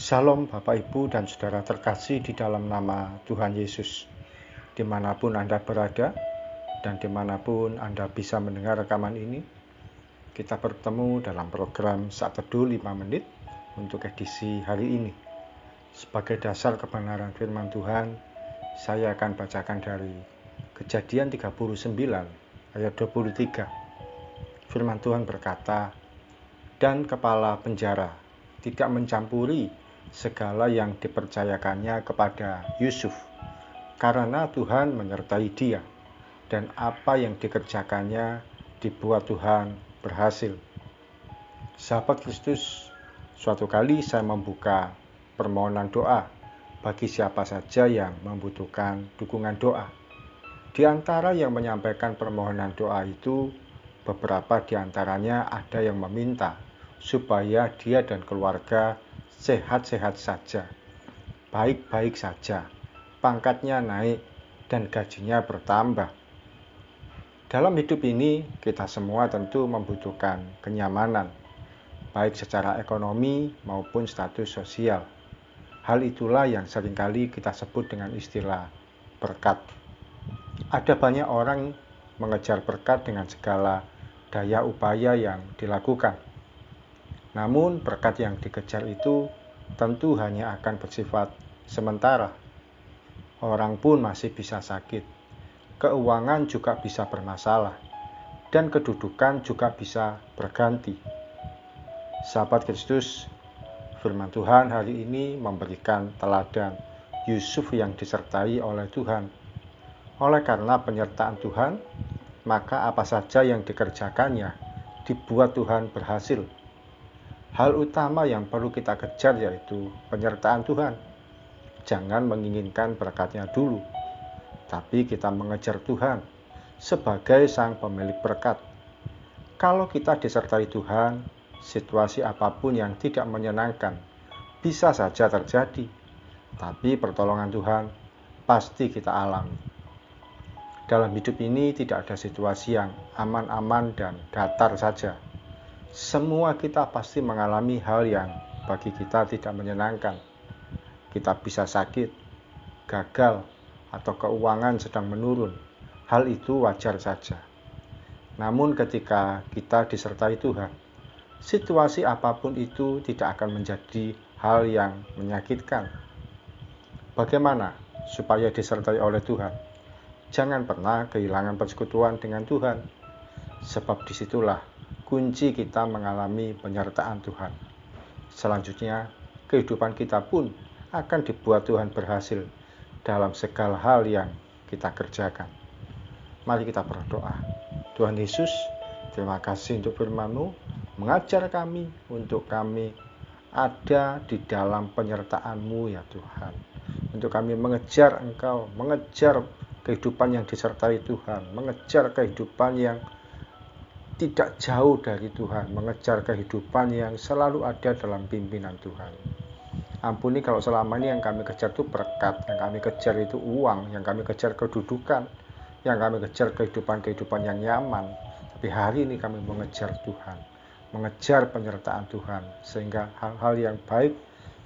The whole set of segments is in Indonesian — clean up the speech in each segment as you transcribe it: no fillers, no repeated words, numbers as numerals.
Shalom Bapak Ibu dan Saudara terkasih di dalam nama Tuhan Yesus. Dimanapun Anda berada dan dimanapun Anda bisa mendengar rekaman ini, kita bertemu dalam program Saat Teduh 5 menit untuk edisi hari ini. Sebagai dasar kebenaran firman Tuhan, saya akan bacakan dari Kejadian 39 ayat 23. Firman Tuhan berkata, "Dan kepala penjara tidak mencampuri segala yang dipercayakannya kepada Yusuf, karena Tuhan menyertai dia, dan apa yang dikerjakannya dibuat Tuhan berhasil." Sahabat Kristus, suatu kali saya membuka permohonan doa bagi siapa saja yang membutuhkan dukungan doa. Di antara yang menyampaikan permohonan doa itu, beberapa di antaranya ada yang meminta supaya dia dan keluarga sehat-sehat saja, baik-baik saja, pangkatnya naik, dan gajinya bertambah. Dalam hidup ini, kita semua tentu membutuhkan kenyamanan, baik secara ekonomi maupun status sosial. Hal itulah yang seringkali kita sebut dengan istilah berkat. Ada banyak orang mengejar berkat dengan segala daya upaya yang dilakukan. Namun berkat yang dikejar itu tentu hanya akan bersifat sementara. Orang pun masih bisa sakit, keuangan juga bisa bermasalah, dan kedudukan juga bisa berganti. Sahabat Kristus, firman Tuhan hari ini memberikan teladan Yusuf yang disertai oleh Tuhan. Oleh karena penyertaan Tuhan, maka apa saja yang dikerjakannya dibuat Tuhan berhasil. Hal utama yang perlu kita kejar yaitu penyertaan Tuhan. Jangan menginginkan berkatnya dulu, tapi kita mengejar Tuhan sebagai Sang Pemilik berkat. Kalau kita disertai Tuhan, situasi apapun yang tidak menyenangkan bisa saja terjadi, tapi pertolongan Tuhan pasti kita alami. Dalam hidup ini tidak ada situasi yang aman-aman dan datar saja. Semua kita pasti mengalami hal yang bagi kita tidak menyenangkan. Kita bisa sakit, gagal, atau keuangan sedang menurun. Hal itu wajar saja. Namun ketika kita disertai Tuhan, situasi apapun itu tidak akan menjadi hal yang menyakitkan. Bagaimana supaya disertai oleh Tuhan? Jangan pernah kehilangan persekutuan dengan Tuhan, sebab disitulah kunci kita mengalami penyertaan Tuhan. Selanjutnya, kehidupan kita pun akan dibuat Tuhan berhasil dalam segala hal yang kita kerjakan. Mari kita berdoa. Tuhan Yesus, terima kasih untuk firman-Mu, mengajar kami untuk kami ada di dalam penyertaan-Mu ya Tuhan. Untuk kami mengejar Engkau, mengejar kehidupan yang disertai Tuhan, mengejar kehidupan yang tidak jauh dari Tuhan, mengejar kehidupan yang selalu ada dalam pimpinan Tuhan. Ampuni kalau selama ini yang kami kejar itu berkat, yang kami kejar itu uang, yang kami kejar kedudukan, yang kami kejar kehidupan-kehidupan yang nyaman. Tapi hari ini kami mengejar Tuhan, mengejar penyertaan Tuhan, sehingga hal-hal yang baik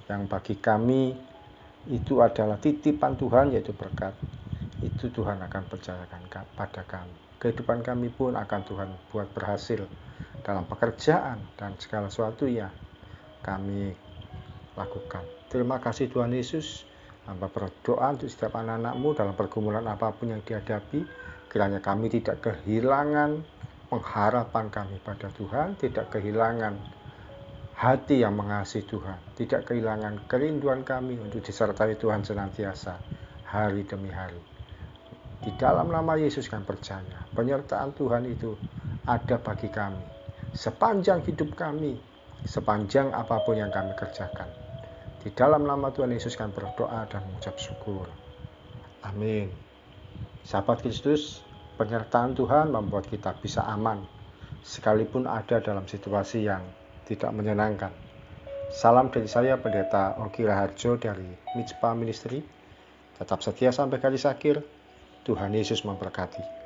yang bagi kami itu adalah titipan Tuhan, yaitu berkat, itu Tuhan akan percayakan pada kami. Kehidupan kami pun akan Tuhan buat berhasil dalam pekerjaan dan segala sesuatu yang kami lakukan. Terima kasih Tuhan Yesus. Hamba berdoa untuk setiap anak-anak-Mu dalam pergumulan apapun yang dihadapi. Kiranya kami tidak kehilangan pengharapan kami pada Tuhan, tidak kehilangan hati yang mengasihi Tuhan, tidak kehilangan kerinduan kami untuk disertai Tuhan senantiasa hari demi hari. Di dalam nama Yesus kami percaya, penyertaan Tuhan itu ada bagi kami sepanjang hidup kami, sepanjang apapun yang kami kerjakan. Di dalam nama Tuhan Yesus kami berdoa dan mengucap syukur. Amin. Sahabat Kristus, penyertaan Tuhan membuat kita bisa aman, sekalipun ada dalam situasi yang tidak menyenangkan. Salam dari saya, Pendeta Ogi Raharjo dari Mitspa Ministry. Tetap setia sampai garis akhir. Tuhan Yesus memberkati.